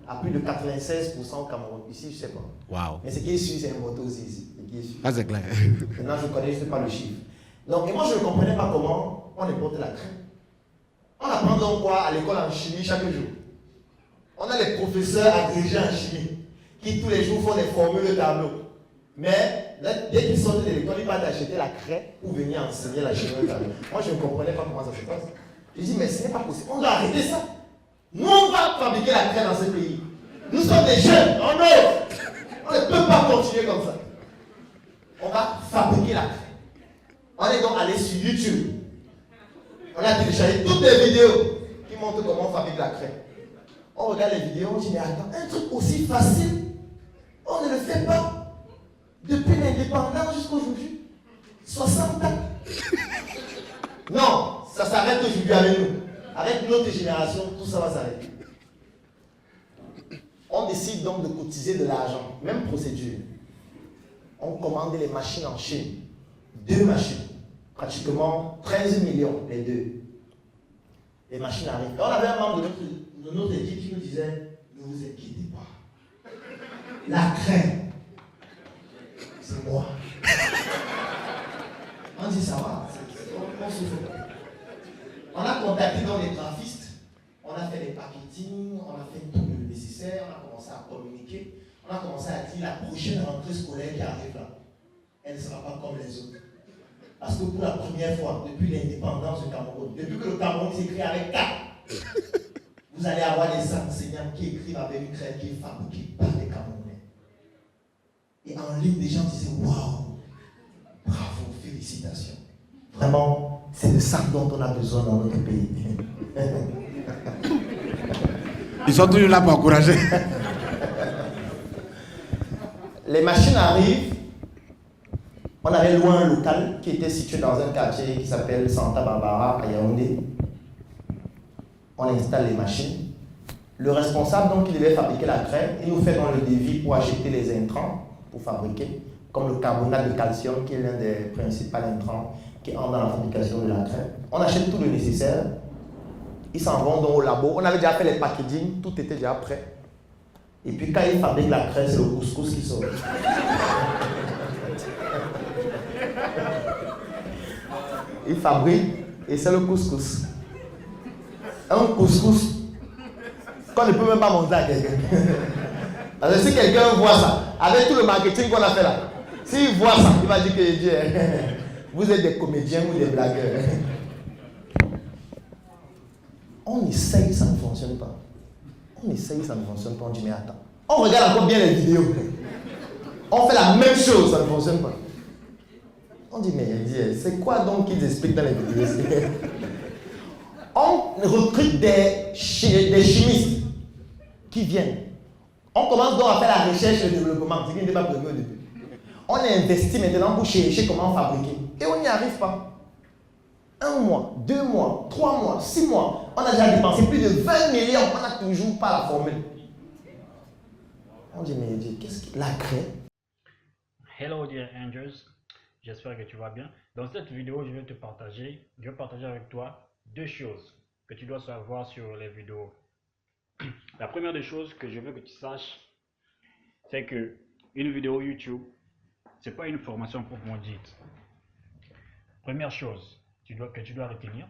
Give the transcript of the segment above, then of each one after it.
À plus de 96% au Cameroun. Ici, je ne sais pas. Wow. Mais ce qui est sûr, c'est un moto aussi ici. Ah, c'est clair. Maintenant, je connais, je ne sais pas le chiffre. Donc, et moi, je ne comprenais pas comment on importe la crème. On apprend donc quoi à l'école en chimie chaque jour. On a les professeurs agrégés en chimie qui tous les jours font des formules de tableau. Mais dès qu'ils sortent de l'école, ils partent acheter la craie pour venir enseigner la chimie de tableau. Moi, je ne comprenais pas comment ça se passe. Je dis, mais ce n'est pas possible. On doit arrêter ça. Nous, on va fabriquer la craie dans ce pays. Nous sommes des jeunes, on ose. On ne peut pas continuer comme ça. On va fabriquer la craie. On est donc allé sur YouTube. On a téléchargé toutes les vidéos qui montrent comment on fabrique la craie. On regarde les vidéos, on dit, mais attends, un truc aussi facile, on ne le fait pas. Depuis l'indépendance jusqu'à aujourd'hui. 60 ans. Non, ça s'arrête aujourd'hui avec nous. Avec notre génération, tout ça va s'arrêter. On décide donc de cotiser de l'argent. Même procédure. On commande les machines en Chine. 2 machines. Pratiquement 13 millions, les deux. Les machines arrivent. Et on avait un membre de notre équipe qui nous disait, ne vous inquiétez pas. La craie, c'est moi. On dit, ça va. On se fait. On a contacté dans les graphistes, on a fait les packaging, on a fait tout le nécessaire, on a commencé à communiquer, on a commencé à dire la prochaine rentrée scolaire qui arrive là, elle ne sera pas comme les autres. Parce que pour la première fois, depuis l'indépendance du Cameroun, depuis que le Cameroun s'écrit avec K, vous allez avoir des enseignants qui écrivent avec une craie qui est fabriquée par les Camerounais. Et en ligne, des gens disaient, waouh, bravo, félicitations. Vraiment, c'est de ça dont on a besoin dans notre pays. Ils sont toujours là pour encourager. Les machines arrivent. On avait loin un local qui était situé dans un quartier qui s'appelle Santa Barbara à Yaoundé. On installe les machines. Le responsable, donc, qui devait fabriquer la craie, il nous fait dans le devis pour acheter les intrants pour fabriquer, comme le carbonate de calcium qui est l'un des principaux intrants qui entre dans la fabrication de la craie. On achète tout le nécessaire. Ils s'en vont donc au labo. On avait déjà fait les packaging, tout était déjà prêt. Et puis quand ils fabriquent la craie, c'est le couscous qui sort. Ils fabriquent et c'est le couscous. Un couscous qu'on ne peut même pas montrer à quelqu'un. Parce que si quelqu'un voit ça, avec tout le marketing qu'on a fait là, s'il voit ça, il va dire que vous êtes des comédiens ou des blagueurs. On essaye, ça ne fonctionne pas. On essaye, ça ne fonctionne pas. On dit, mais attends. On regarde encore bien les vidéos. On fait la même chose, ça ne fonctionne pas. On dit, mais c'est quoi donc qu'ils expliquent dans les vidéos? On recrute des chimistes qui viennent. On commence donc à faire la recherche et le développement, ce qui n'était pas prévu au début. On a investi maintenant pour chercher comment fabriquer. Et on n'y arrive pas. 1 mois, 2 mois, 3 mois, 6 mois, on a déjà dépensé plus de 20 millions, on n'a toujours pas la formule. On dit, mais qu'est-ce que la craie? Hello dear angels, j'espère que tu vas bien. Dans cette vidéo, je vais partager avec toi 2 choses que tu dois savoir sur les vidéos. La première des choses que je veux que tu saches, c'est que une vidéo YouTube, c'est pas une formation proprement dite. Première chose que tu dois retenir,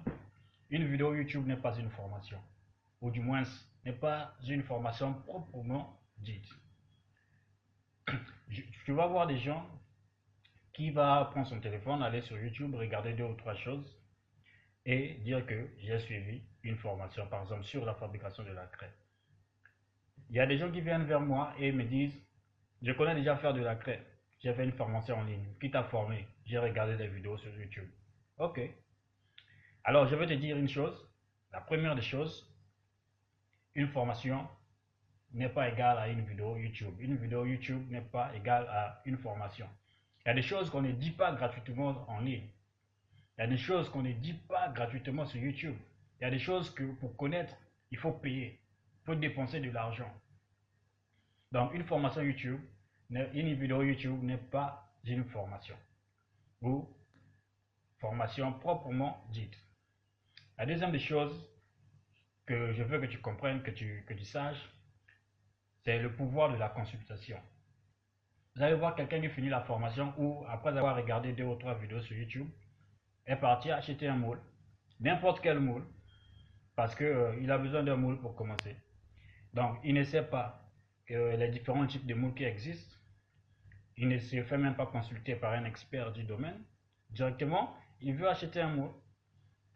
une vidéo YouTube n'est pas une formation, ou du moins n'est pas une formation proprement dite. Tu vas voir des gens qui vont prendre son téléphone, aller sur YouTube, regarder 2 ou 3 choses et dire que j'ai suivi une formation, par exemple sur la fabrication de la craie. Il y a des gens qui viennent vers moi et me disent, je connais déjà faire de la craie, j'ai fait une formation en ligne, qui t'a formé? J'ai regardé des vidéos sur YouTube. Ok. Alors je vais te dire une chose, la première des choses, une formation n'est pas égal à une vidéo YouTube. Une vidéo YouTube n'est pas égale à une formation. Il y a des choses qu'on ne dit pas gratuitement en ligne. Il y a des choses qu'on ne dit pas gratuitement sur YouTube. Il y a des choses que pour connaître, il faut payer. Il faut dépenser de l'argent. Donc une formation YouTube, une vidéo YouTube n'est pas une formation. Ou formation proprement dite. La deuxième des choses que je veux que tu comprennes, que tu saches, c'est le pouvoir de la consultation. Vous allez voir quelqu'un qui finit la formation ou après avoir regardé 2 ou 3 vidéos sur YouTube, est parti acheter un moule, n'importe quel moule, parce qu'il a besoin d'un moule pour commencer. Donc il ne sait pas que les différents types de moules qui existent. Il ne se fait même pas consulter par un expert du domaine. Directement, il veut acheter un moule.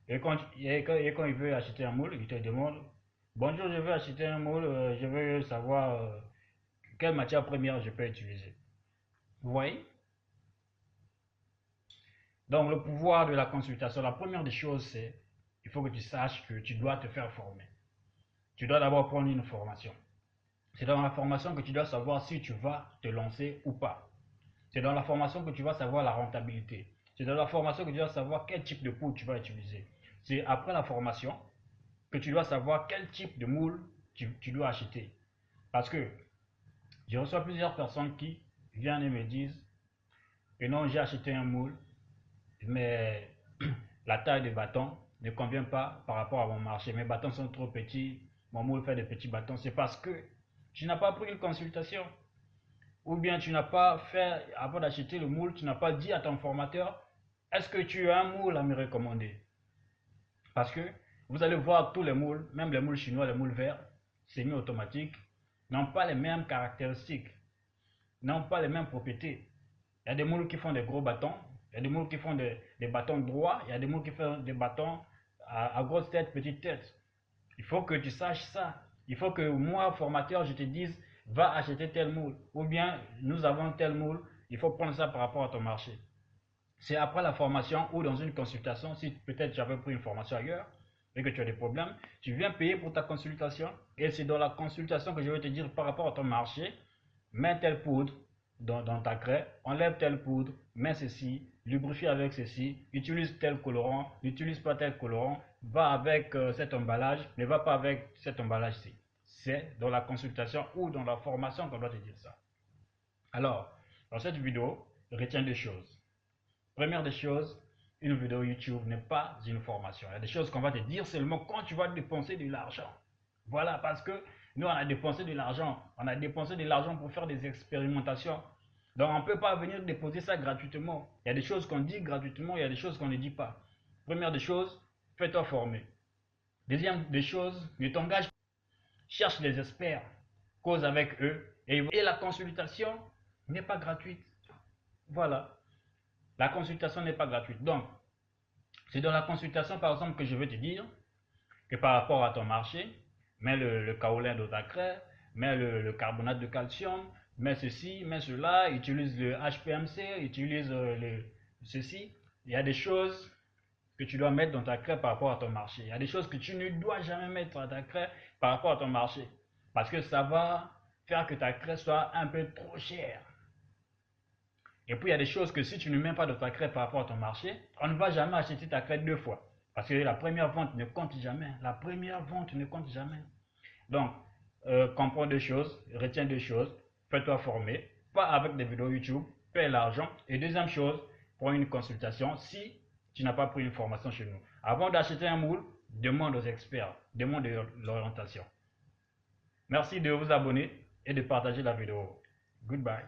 Et quand il veut acheter un moule, il te demande: bonjour, je veux acheter un moule, je veux savoir quelle matière première je peux utiliser. Vous voyez? Donc le pouvoir de la consultation, la première des choses, c'est il faut que tu saches que tu dois te faire former. Tu dois d'abord prendre une formation. C'est dans la formation que tu dois savoir si tu vas te lancer ou pas. C'est dans la formation que tu vas savoir la rentabilité. C'est dans la formation que tu dois savoir quel type de poule tu vas utiliser. C'est après la formation que tu dois savoir quel type de moule tu dois acheter. Parce que je reçois plusieurs personnes qui viennent et me disent que non, j'ai acheté un moule, mais la taille des bâtons ne convient pas par rapport à mon marché. Mes bâtons sont trop petits, mon moule fait des petits bâtons. C'est parce que tu n'as pas pris une consultation. Ou bien tu n'as pas fait, avant d'acheter le moule, tu n'as pas dit à ton formateur: est-ce que tu as un moule à me recommander? Parce que vous allez voir tous les moules, même les moules chinois, les moules verts, semi-automatiques, n'ont pas les mêmes caractéristiques, n'ont pas les mêmes propriétés. Il y a des moules qui font des gros bâtons, il y a des moules qui font des bâtons droits, il y a des moules qui font des bâtons à grosse tête, petite tête. Il faut que tu saches ça. Il faut que moi, formateur, je te dise: va acheter tel moule. Ou bien, nous avons tel moule, il faut prendre ça par rapport à ton marché. C'est après la formation ou dans une consultation, si peut-être tu avais pris une formation ailleurs et que tu as des problèmes, tu viens payer pour ta consultation. Et c'est dans la consultation que je vais te dire par rapport à ton marché: mets telle poudre dans ta craie, enlève telle poudre, mets ceci, lubrifie avec ceci, utilise tel colorant, n'utilise pas tel colorant, va avec cet emballage, ne va pas avec cet emballage-ci. C'est dans la consultation ou dans la formation qu'on doit te dire ça. Alors, dans cette vidéo, retiens 2 choses. Première des choses, une vidéo YouTube n'est pas une formation. Il y a des choses qu'on va te dire seulement quand tu vas dépenser de l'argent. Voilà, parce que nous, on a dépensé de l'argent. On a dépensé de l'argent pour faire des expérimentations. Donc, on ne peut pas venir déposer ça gratuitement. Il y a des choses qu'on dit gratuitement, il y a des choses qu'on ne dit pas. Première des choses, fais-toi former. Deuxième des choses, ne t'engage pas. Cherche des experts, cause avec eux. Et la consultation n'est pas gratuite. Voilà. La consultation n'est pas gratuite. Donc, c'est dans la consultation, par exemple, que je veux te dire que par rapport à ton marché, mets le kaolin dans ta craie, mets le carbonate de calcium, mets ceci, mets cela, utilise le HPMC, utilise ceci. Il y a des choses que tu dois mettre dans ta craie par rapport à ton marché. Il y a des choses que tu ne dois jamais mettre dans ta craie par rapport à ton marché. Parce que ça va faire que ta craie soit un peu trop chère. Et puis il y a des choses que si tu ne mets pas dans ta craie par rapport à ton marché, on ne va jamais acheter ta craie 2 fois. Parce que la première vente ne compte jamais. La première vente ne compte jamais. Donc, comprends 2 choses, retiens 2 choses, fais-toi former, pas avec des vidéos YouTube, paie l'argent. Et deuxième chose, prends une consultation si tu n'as pas pris une formation chez nous. Avant d'acheter un moule, demande aux experts, demande l'orientation. Merci de vous abonner et de partager la vidéo. Goodbye.